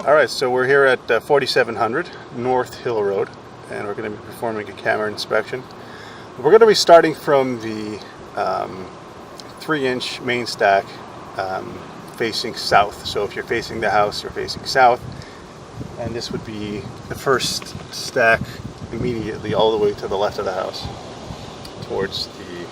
Alright, so we're here at 4700 North Hill Road, and we're going to be performing a camera inspection. We're going to be starting from the 3-inch main stack facing south. So if you're facing the house, you're facing south, and this would be the first stack immediately all the way to the left of the house towards the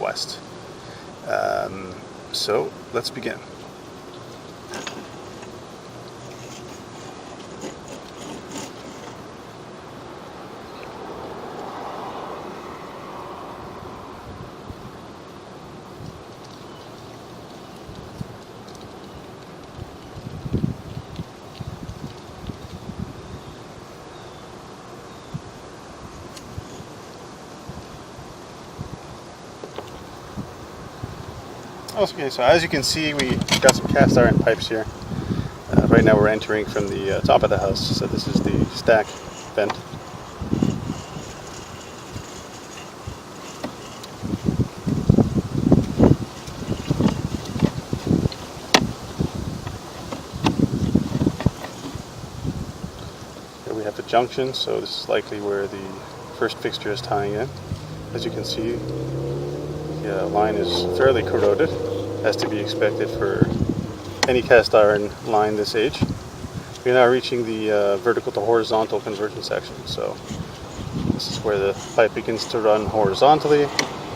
west. So let's begin. Okay, so as you can see, we got some cast iron pipes here. Right now we're entering from the top of the house, so this is the stack vent. Here we have the junction, so this is likely where the first fixture is tying in. As you can see, the line is fairly corroded, as to be expected for any cast iron line this age. We're now reaching the vertical to horizontal conversion section, so this is where the pipe begins to run horizontally.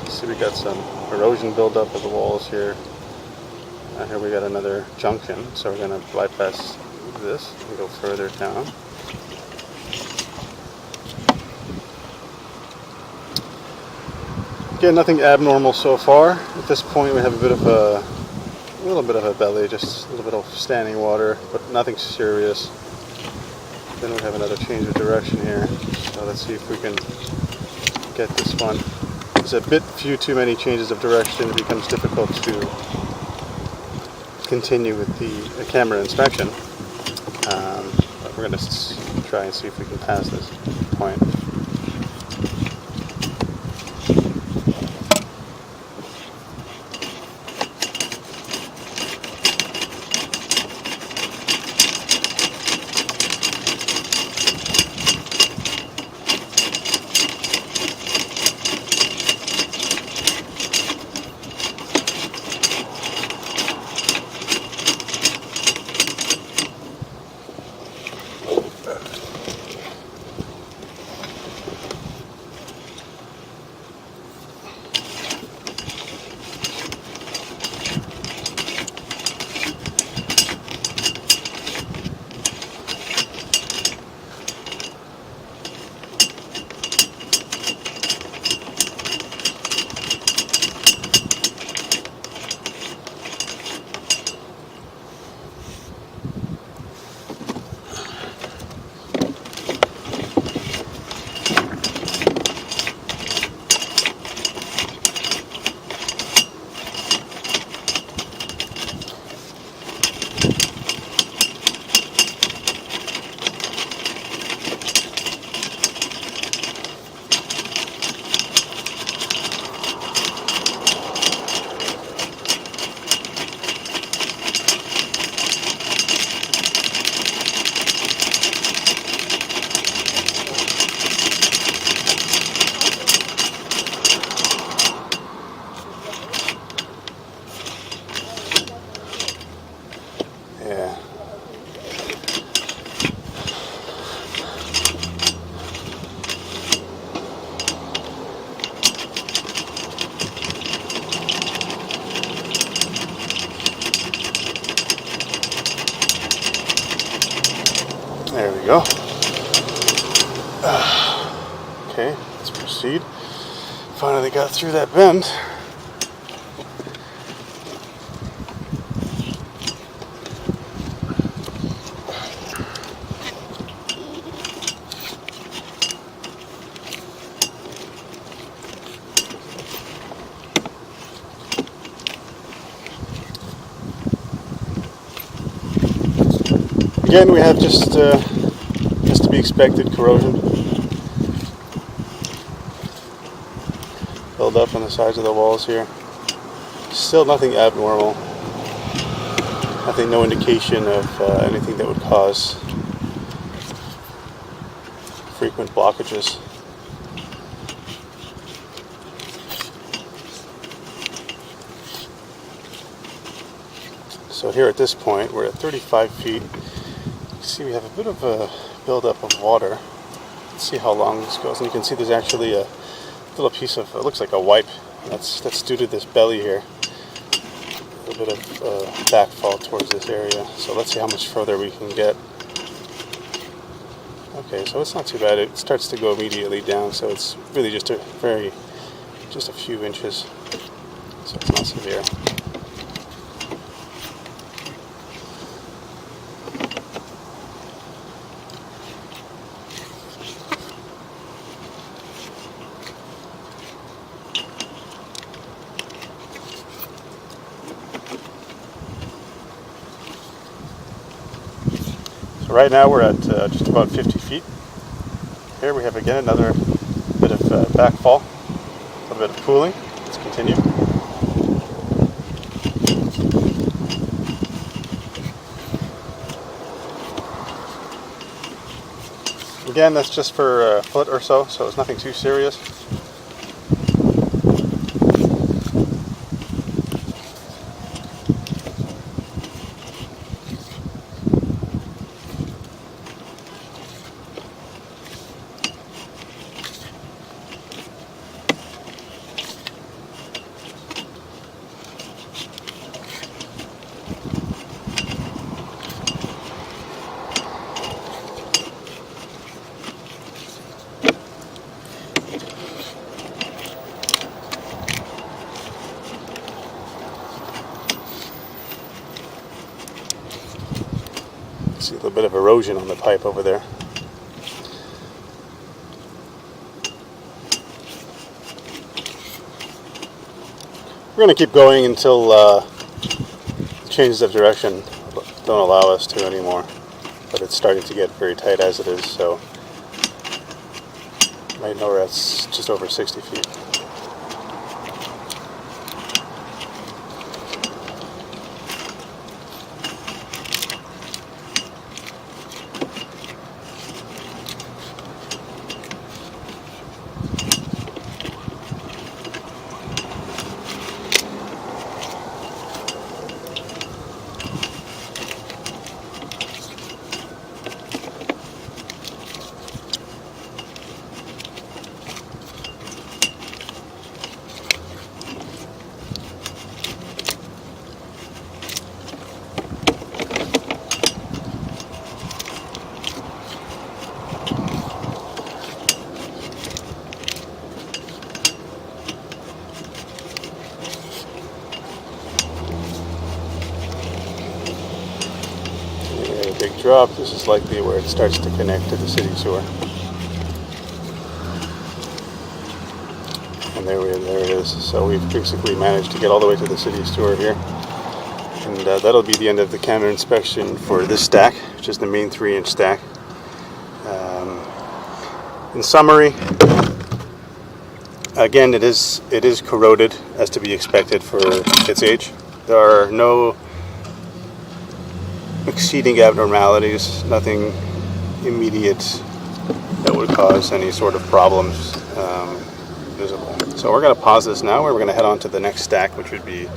See, we got some erosion buildup of the walls here. Here we got another junction, so we're going to bypass this and go further down. Again, nothing abnormal so far. At this point we have a little bit of a belly, just a little bit of standing water, but nothing serious. Then we have another change of direction here. So let's see if we can get this one. There's a bit few too many changes of direction. It becomes difficult to continue with the camera inspection. But we're going to try and see if we can pass this point. Yeah. There we go. Okay, let's proceed. Finally got through that bend. Again, we have just to be expected corrosion build up on the sides of the walls here. Still nothing abnormal. Nothing, no indication of anything that would cause frequent blockages. So here at this point, we're at 35 feet. You can see we have a bit of a buildup of water. Let's see how long this goes. And you can see there's actually a little piece of, it looks like a wipe. That's due to this belly here. A little bit of backfall towards this area. So let's see how much further we can get. Okay, so it's not too bad. It starts to go immediately down, so it's really just a few inches. So it's not severe. So right now we're at just about 50 feet. Here we have again another bit of backfall, a little bit of pooling. Let's continue. Again, that's just for a foot or so, so it's nothing too serious. See a little bit of erosion on the pipe over there. We're going to keep going until changes of direction don't allow us to anymore. But it's starting to get very tight as it is, so right now we're at just over 60 feet. Big drop. This is likely where it starts to connect to the city sewer. And there it is. So we've basically managed to get all the way to the city sewer here. And that'll be the end of the camera inspection for this stack, which is the main 3-inch stack. In summary, again, it is corroded, as to be expected for its age. There are no exceeding abnormalities, nothing immediate that would cause any sort of problems visible. So we're going to pause this now, and we're going to head on to the next stack, which would be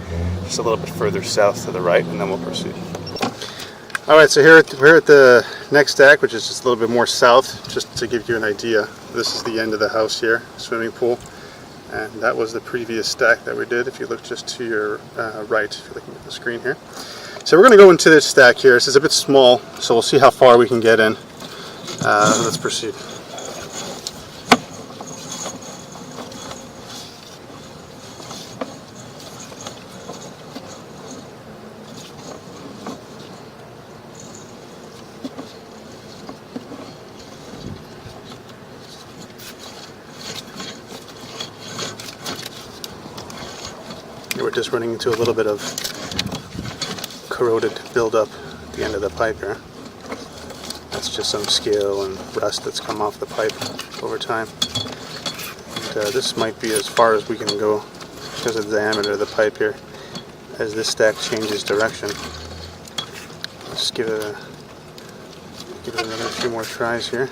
just a little bit further south to the right, and then we'll proceed. Alright, so we're at the next stack, which is just a little bit more south, just to give you an idea. This is the end of the house here, swimming pool, and that was the previous stack that we did, if you look just to your right, if you're looking at the screen here. So we're going to go into this stack here. This is a bit small, so we'll see how far we can get in. Let's proceed. We're just running into a little bit of corroded buildup at the end of the pipe here. That's just some scale and rust that's come off the pipe over time. And, this might be as far as we can go because of the diameter of the pipe here as this stack changes direction. Just give it another few more tries here.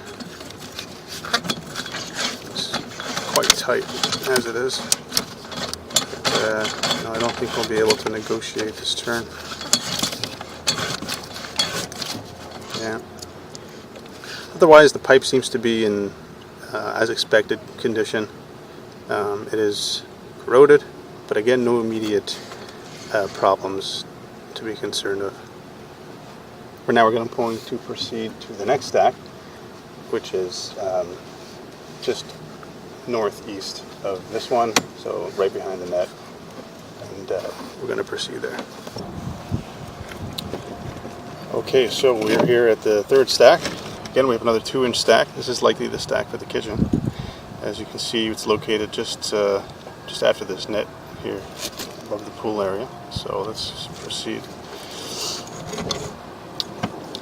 It's quite tight as it is. But, no, I don't think we'll be able to negotiate this turn. Yeah. Otherwise, the pipe seems to be in as expected condition. It is corroded, but again, no immediate problems to be concerned of. For now, we're going to proceed to the next stack, which is just northeast of this one, so right behind the net, and we're going to proceed there. Okay, so we're here at the third stack. Again, we have another 2-inch stack. This is likely the stack for the kitchen. As you can see, it's located just after this net here, above the pool area. So let's just proceed.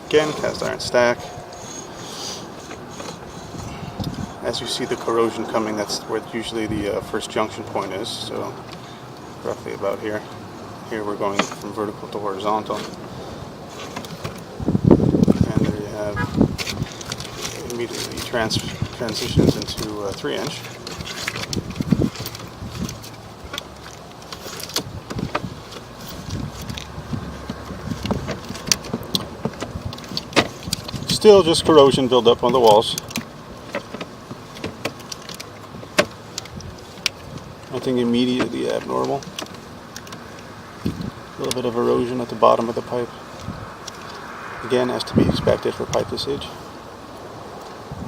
Again, cast iron stack. As you see the corrosion coming, that's where usually the first junction point is. So roughly about here. Here we're going from vertical to horizontal. And there you have immediately transitions into 3-inch. Still just corrosion buildup on the walls. Nothing immediately abnormal. A little bit of erosion at the bottom of the pipe. Again, as to be expected for pipe usage.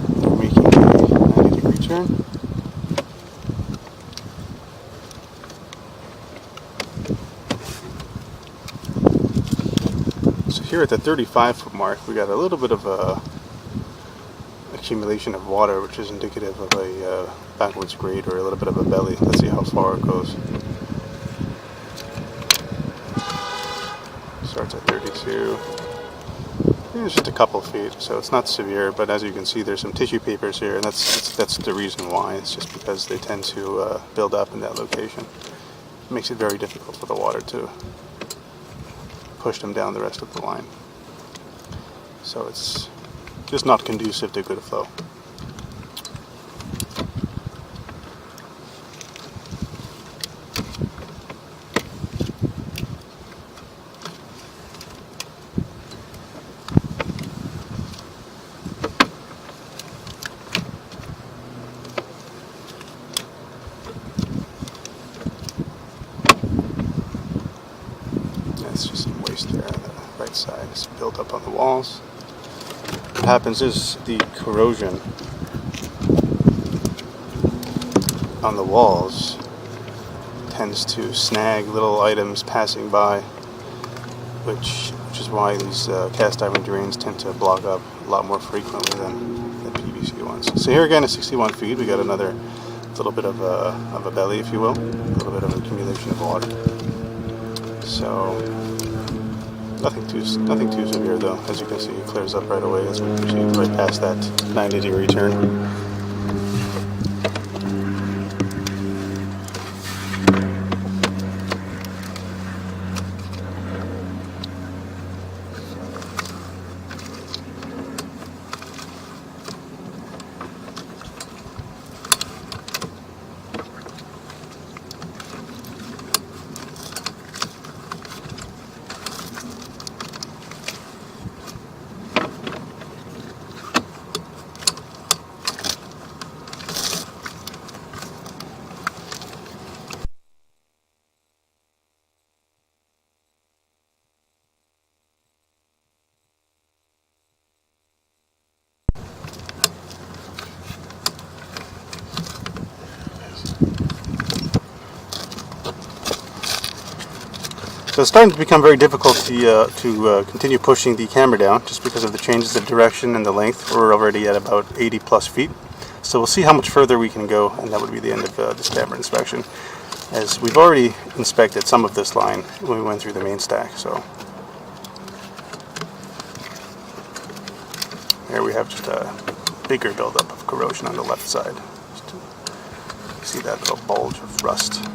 We're making a 90-degree turn. So here at the 35-foot mark, we got a little bit of a accumulation of water, which is indicative of a backwards grade or a little bit of a belly. Let's see how far it goes. Starts at 32. It's just a couple feet, so it's not severe, but as you can see, there's some tissue papers here, and that's the reason why. It's just because they tend to build up in that location. It makes it very difficult for the water to push them down the rest of the line. So it's just not conducive to good flow. That's just some waste there on the right side. It's built up on the walls. What happens is the corrosion on the walls tends to snag little items passing by, which is why these cast iron drains tend to block up a lot more frequently than the PVC ones. So here again at 61 feet, we got another little bit of a belly, if you will, a little bit of accumulation of water. So nothing too severe though. As you can see, it clears up right away as we proceed right past that 90-degree turn. So it's starting to become very difficult to continue pushing the camera down just because of the changes of direction and the length. We're already at about 80 plus feet. So we'll see how much further we can go, and that would be the end of this camera inspection, as we've already inspected some of this line when we went through the main stack. So here we have just a bigger buildup of corrosion on the left side. See that little bulge of rust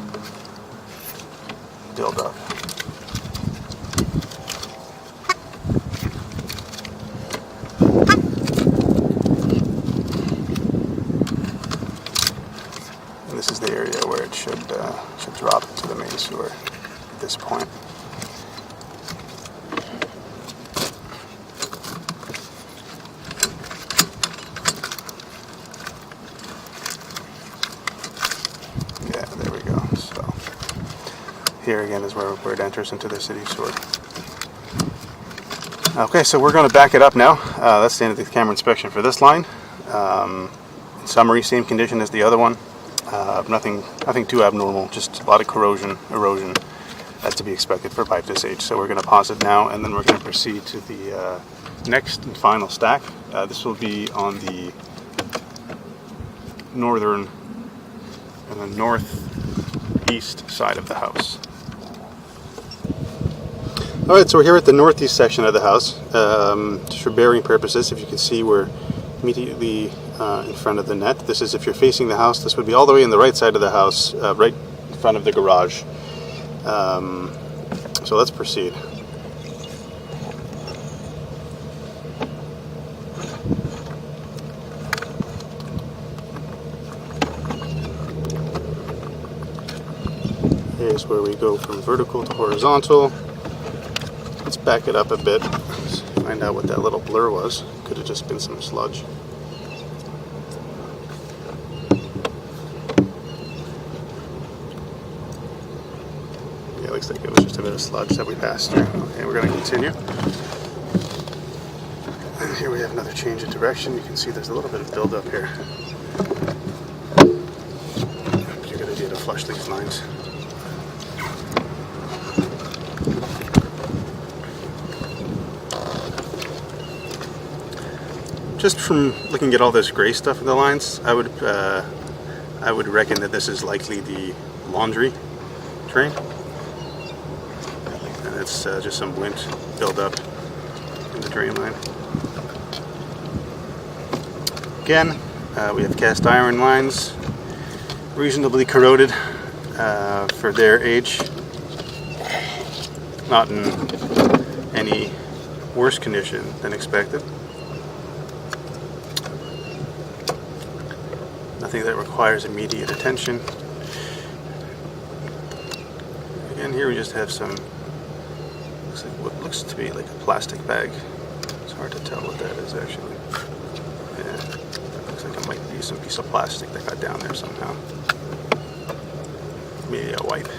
build up. this point. Yeah, there we go. So here again is where it enters into the city sewer. Okay, so we're going to back it up now. That's the end of the camera inspection for this line. In summary, same condition as the other one. Nothing too abnormal, just a lot of corrosion, erosion, as to be expected for pipe this age. So we're going to pause it now, and then we're going to proceed to the next and final stack. This will be on the northern and the northeast side of the house. Alright, so we're here at the northeast section of the house. Just for bearing purposes, if you can see, we're immediately in front of the net. This is if you're facing the house. This would be all the way in the right side of the house, right in front of the garage. So let's proceed. Here's where we go from vertical to horizontal. Let's back it up a bit. Let's find out what that little blur was. Could have just been some sludge. Yeah, it looks like it was just a bit of sludge that we passed through. Okay, we're going to continue. And here we have another change of direction. You can see there's a little bit of buildup here. It's a good idea to flush these lines. Just from looking at all this gray stuff in the lines, I would reckon that this is likely the laundry drain, and it's just some lint buildup in the drain line. Again, we have cast iron lines, reasonably corroded for their age, not in any worse condition than expected. Nothing that requires immediate attention. Again, here we just have some, looks like what looks to be like a plastic bag. It's hard to tell what that is actually. Yeah, looks like it might be some piece of plastic that got down there somehow. Maybe a wipe.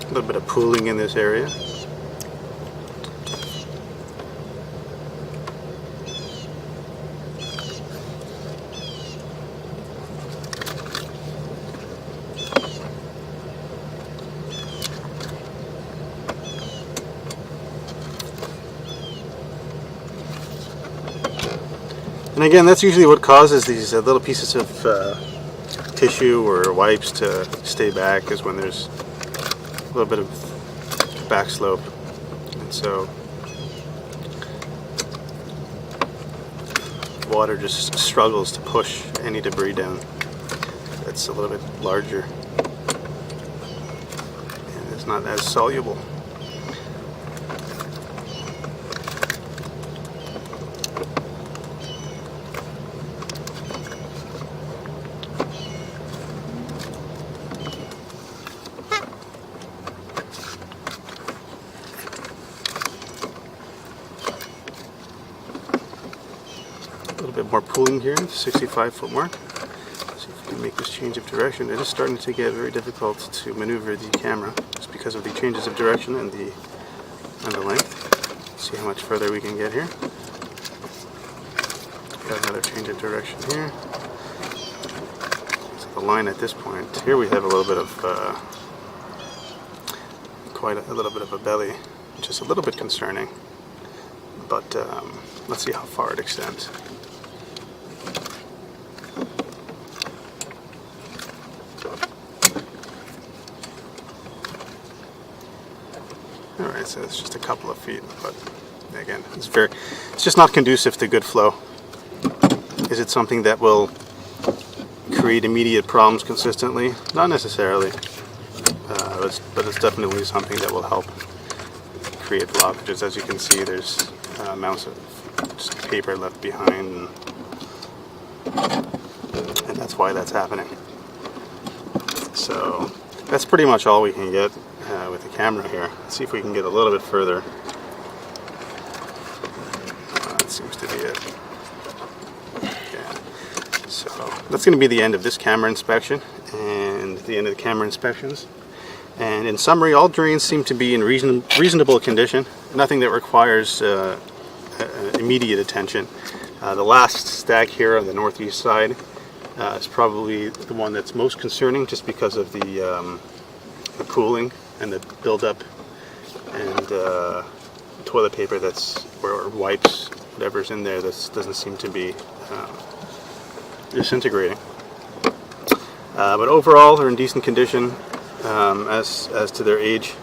A little bit of pooling in this area. And again, that's usually what causes these little pieces of tissue or wipes to stay back, is when there's a little bit of back slope, and so water just struggles to push any debris down that's a little bit larger and it's not as soluble. A little bit more pooling here, 65-foot mark. See if we can make this change of direction. It is starting to get very difficult to maneuver the camera just because of the changes of direction and the length. Let's see how much further we can get here. Got another change of direction here. So the line at this point, here we have a little bit of quite a little bit of a belly. which is a little bit concerning. But let's see how far it extends. Alright, so it's just a couple of feet, but again, it's just not conducive to good flow. Is it something that will create immediate problems consistently? Not necessarily, but it's definitely something that will help create blockages. As you can see, there's amounts of just paper left behind, and that's why that's happening. So that's pretty much all we can get with the camera here. Let's see if we can get a little bit further. That seems to be it. Yeah. So that's going to be the end of this camera inspection and the end of the camera inspections. And in summary, all drains seem to be in reasonable condition. Nothing that requires immediate attention. The last stack here on the northeast side is probably the one that's most concerning, just because of the pooling and the buildup and toilet paper or wipes, whatever's in there, that doesn't seem to be disintegrating. But overall, they're in decent condition as to their age,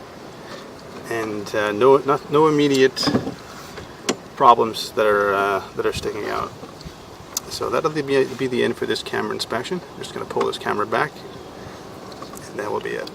and no immediate problems that are sticking out. So that'll be the end for this camera inspection. I'm just going to pull this camera back, and that will be it.